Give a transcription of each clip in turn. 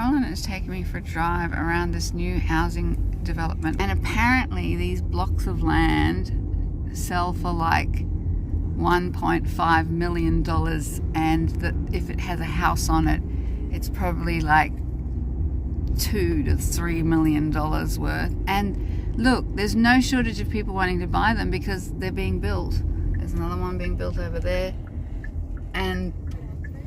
Carolyn is taking me for a drive around this new housing development, and apparently these blocks of land sell for like $1.5 million, and that if it has a house on it, it's probably like $2 to $3 million worth. And look, there's no shortage of people wanting to buy them because they're being built. There's another one being built over there, and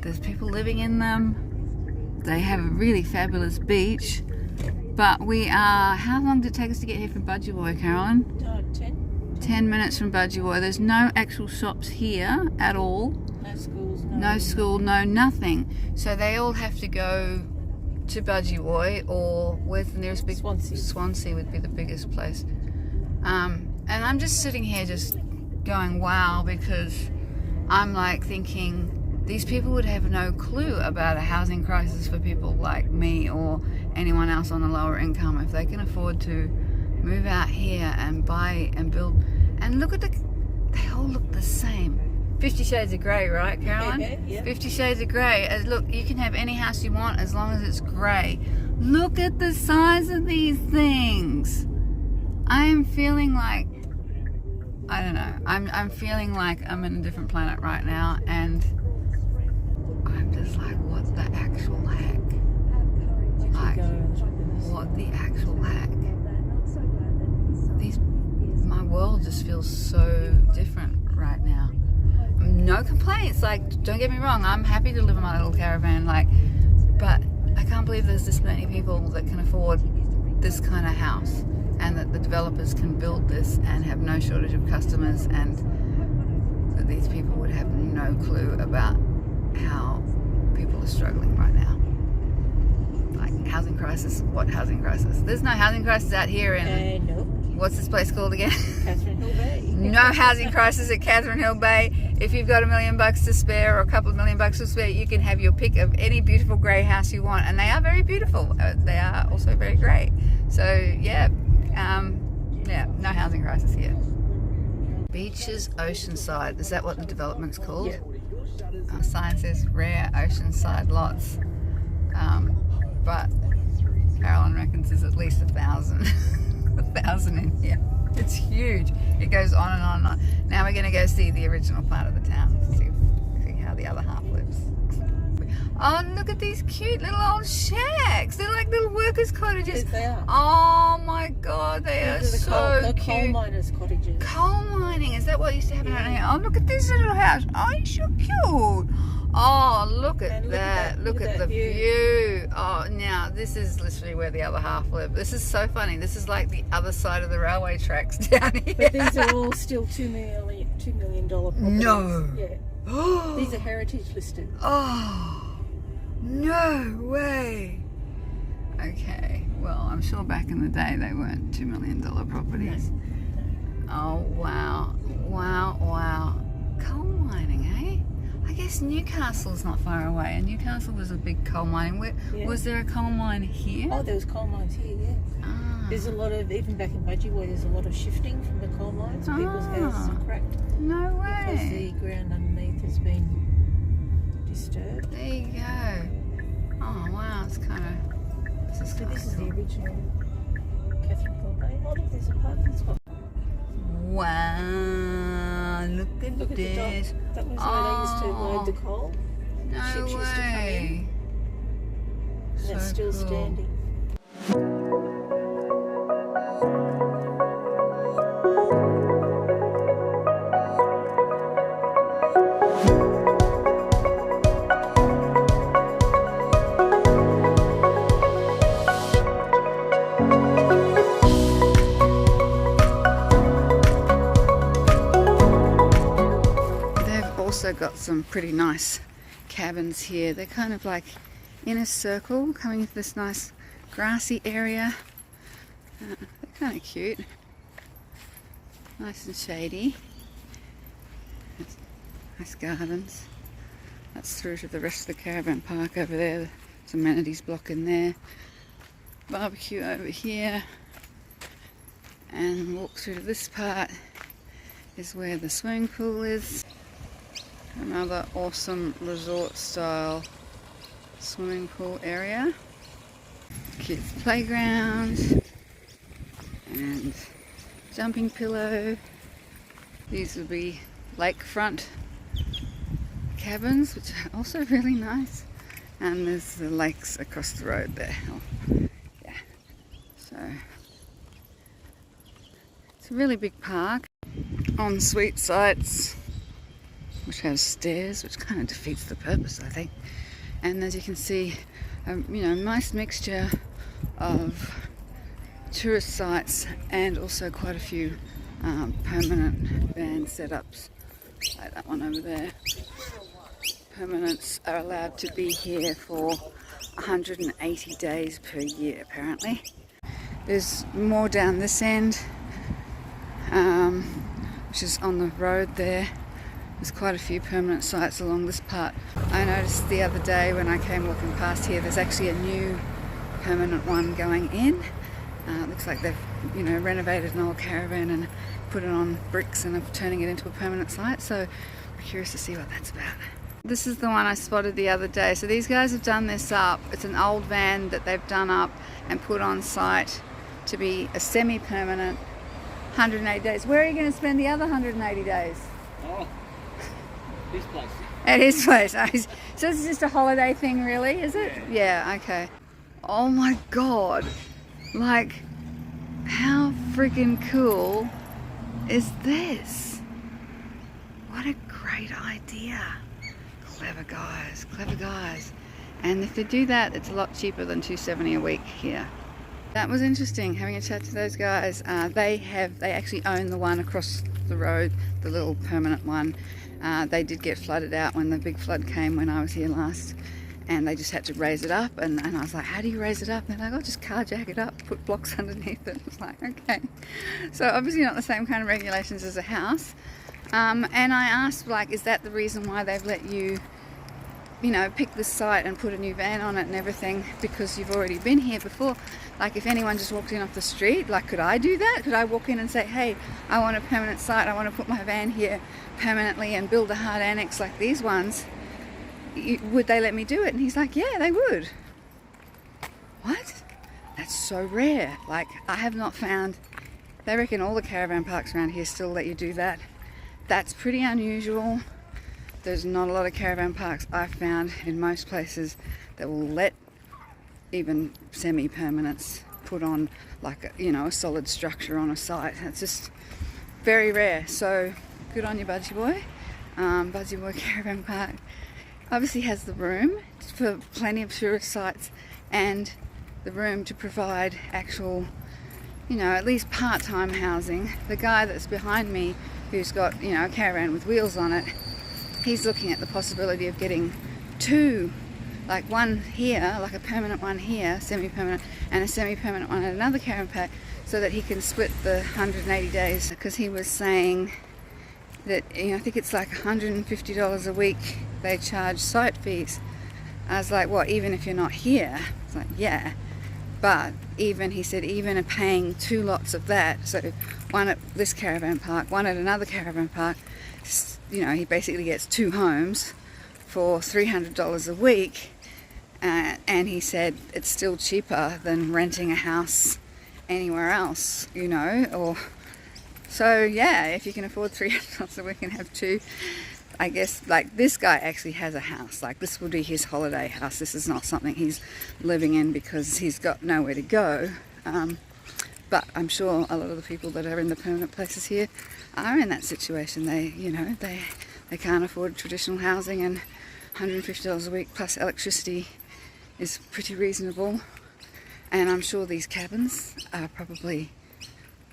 there's people living in them. They have a really fabulous beach. But we are, how long did it take us to get here from Budgewoi, Carolyn? 10 minutes from Budgewoi. There's no actual shops here at all. No schools, no school, no nothing. So they all have to go to Budgewoi, or where's the nearest big... Swansea would be the biggest place. And I'm just sitting here just going, wow, because I'm like thinking these people would have no clue about a housing crisis for people like me or anyone else on a lower income if they can afford to move out here and buy and build. And look at they all look the same. 50 Shades of Grey, right, Caroline? Yeah. 50 Shades of Grey. Look, you can have any house you want as long as it's grey. Look at the size of these things. I am feeling like, I don't know, I'm feeling like I'm in a different planet right now, and I'm just like, what the actual heck? Like, what the actual heck? My world just feels so different right now. No complaints, like, don't get me wrong, I'm happy to live in my little caravan, like, but I can't believe there's this many people that can afford this kind of house, and that the developers can build this and have no shortage of customers, and that these people would have no clue about how people are struggling right now. Like, housing crisis. What housing crisis? There's no housing crisis out here in... Nope. What's this place called again? Catherine Hill Bay. No housing crisis at Catherine Hill Bay. If you've got $1 million to spare, or a couple of $1 million to spare, you can have your pick of any beautiful grey house you want, and they are very beautiful. They are also very grey. So yeah, no housing crisis here. Beaches Oceanside. Is that what the development's called? Yeah. Sign says rare oceanside lots, but Carolyn reckons there's at least 1,000. 1,000 in here. It's huge. It goes on and on and on. Now we're going to go see the original part of the town, see how the other half lives. Oh, look at these cute little old shacks. They're like little workers' cottages. Yes, they are. Oh my God, they are so cute. Coal miners' cottages. Coal mining, is that what used to happen around here? Oh, look at this little house. Oh, it's so cute. Oh, look at that. Look at the view. Oh, now this is literally where the other half live. This is so funny. This is like the other side of the railway tracks down here. But these are all still $2 million properties. No. Yeah. These are heritage listed. Oh, no way. Okay, well, I'm sure back in the day they weren't $2 million properties. No. Oh, wow. Wow, wow. Coal mining, eh? I guess Newcastle's not far away, and Newcastle was a big coal mining. Was there a coal mine here? Oh, there was coal mines here, yeah. Ah. There's a lot of, even back in Budgewoi, there's a lot of shifting from the coal mines. People's houses are cracked. No way. Because the ground underneath has been disturbed. There you go. Oh, wow, it's kind of... This is the original Catherine Hill Bay. Oh, look, there's a parking spot. Wow, look at Look at the this. dock. That was where they used to load the coal. No Ships used to come way. And that's still cool. standing. Also got some pretty nice cabins here. They're kind of like in a circle coming into this nice grassy area. They're kind of cute, nice and shady. Nice gardens. That's through to the rest of the caravan park over there. There's amenities block in there, barbecue over here, and walk through to this part is where the swimming pool is. Another awesome resort style swimming pool area. kids' playground and jumping pillow. These will be lakefront cabins, which are also really nice. And there's the lakes across the road there. Yeah. So it's a really big park. Ensuite sites, which has stairs, which kind of defeats the purpose, I think. And as you can see, you know, nice mixture of tourist sites and also quite a few permanent van setups, like that one over there. Permanents are allowed to be here for 180 days per year, apparently. There's more down this end, which is on the road there. There's quite a few permanent sites along this part. I noticed the other day when I came walking past here, there's actually a new permanent one going in. It looks like they've, you know, renovated an old caravan and put it on bricks and are turning it into a permanent site. So I'm curious to see what that's about. This is the one I spotted the other day. So these guys have done this up. It's an old van that they've done up and put on site to be a semi-permanent 180 days. Where are you going to spend the other 180 days? Oh, his place. At his place. So it's just a holiday thing, really, is it? Yeah, okay. Oh my God. Like, how freaking cool is this? What a great idea. Clever guys, clever guys. And if they do that, it's a lot cheaper than $270 a week here. That was interesting, having a chat to those guys. They actually own the one across the road, the little permanent one. They did get flooded out when the big flood came when I was here last, and they just had to raise it up. And I was like, how do you raise it up? And they're like, oh, just carjack it up, put blocks underneath it. I was like, okay. So obviously not the same kind of regulations as a house. And I asked, like, is that the reason why they've let you, you know, pick this site and put a new van on it and everything, because you've already been here before? Like, if anyone just walked in off the street, like, could I do that? Could I walk in and say, hey, I want a permanent site, I want to put my van here permanently and build a hard annex like these ones? Would they let me do it? And he's like, yeah, they would. What? That's so rare. Like, I have not found, they reckon all the caravan parks around here still let you do that. That's pretty unusual. There's not a lot of caravan parks I've found in most places that will let even semi-permanents put on, like, you know, a solid structure on a site. It's just very rare. So good on you, Budgewoi. Budgewoi Caravan Park obviously has the room for plenty of tourist sites and the room to provide actual, you know, at least part-time housing. The guy that's behind me, who's got, you know, a caravan with wheels on it, he's looking at the possibility of getting two, like one here, like a permanent one here, semi-permanent, and a semi-permanent one at another caravan park, so that he can split the 180 days. Because he was saying that, you know, I think it's like $150 a week they charge site fees. I was like, what, even if you're not here? It's like, yeah. But even, he said, even paying two lots of that, so one at this caravan park, one at another caravan park, you know, he basically gets two homes for $300 a week. And he said it's still cheaper than renting a house anywhere else, you know. Or so, yeah, if you can afford $300 a week and have two, I guess, like, this guy actually has a house. Like, this would be his holiday house. This is not something he's living in because he's got nowhere to go. But I'm sure a lot of the people that are in the permanent places here are in that situation. They, you know, they can't afford traditional housing, and $150 a week plus electricity is pretty reasonable. And I'm sure these cabins are probably,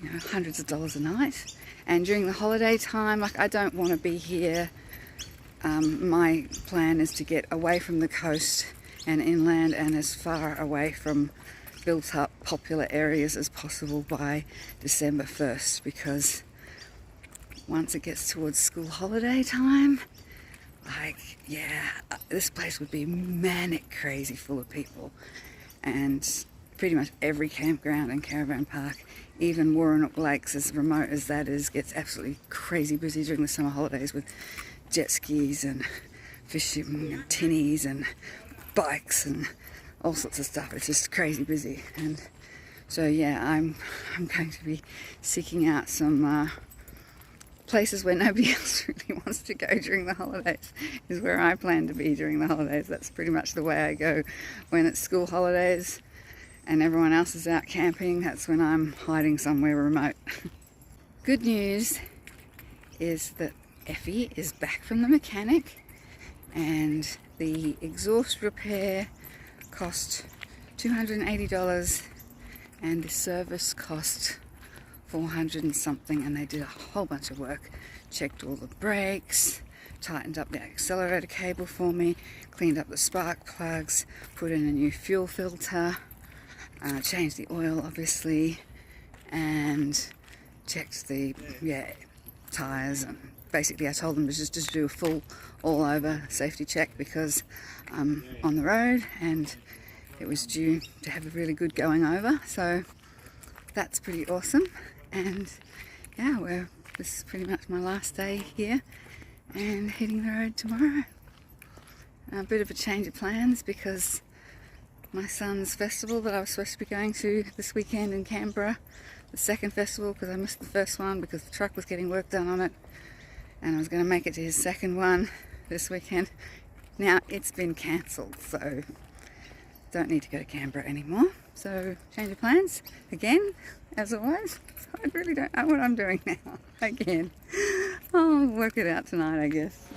you know, hundreds of dollars a night. And during the holiday time, like, I don't want to be here. My plan is to get away from the coast and inland and as far away from built up popular areas as possible by December 1st, because once it gets towards school holiday time, like, yeah, this place would be manic crazy full of people. And pretty much every campground and caravan park, even Warrenook Lakes, as remote as that is, gets absolutely crazy busy during the summer holidays with jet skis and fishing and tinnies and bikes and all sorts of stuff. It's just crazy busy. And so yeah, I'm going to be seeking out some places where nobody else really wants to go during the holidays, is where I plan to be during the holidays. That's pretty much the way I go when it's school holidays and everyone else is out camping. That's when I'm hiding somewhere remote. Good news is that Effie is back from the mechanic, and the exhaust repair cost $280 and the service cost $400 and something, and they did a whole bunch of work. Checked all the brakes, tightened up the accelerator cable for me, cleaned up the spark plugs, put in a new fuel filter, changed the oil obviously, and checked the tyres. And basically I told them to just do a full all over safety check because I'm on the road and it was due to have a really good going over, so that's pretty awesome. And yeah, this is pretty much my last day here and hitting the road tomorrow. A bit of a change of plans because my son's festival that I was supposed to be going to this weekend in Canberra, the second festival, because I missed the first one because the truck was getting work done on it, and I was going to make it to his second one this weekend. Now it's been cancelled, so don't need to go to Canberra anymore. So change of plans again, as always. I really don't know what I'm doing now. Again, I'll work it out tonight, I guess.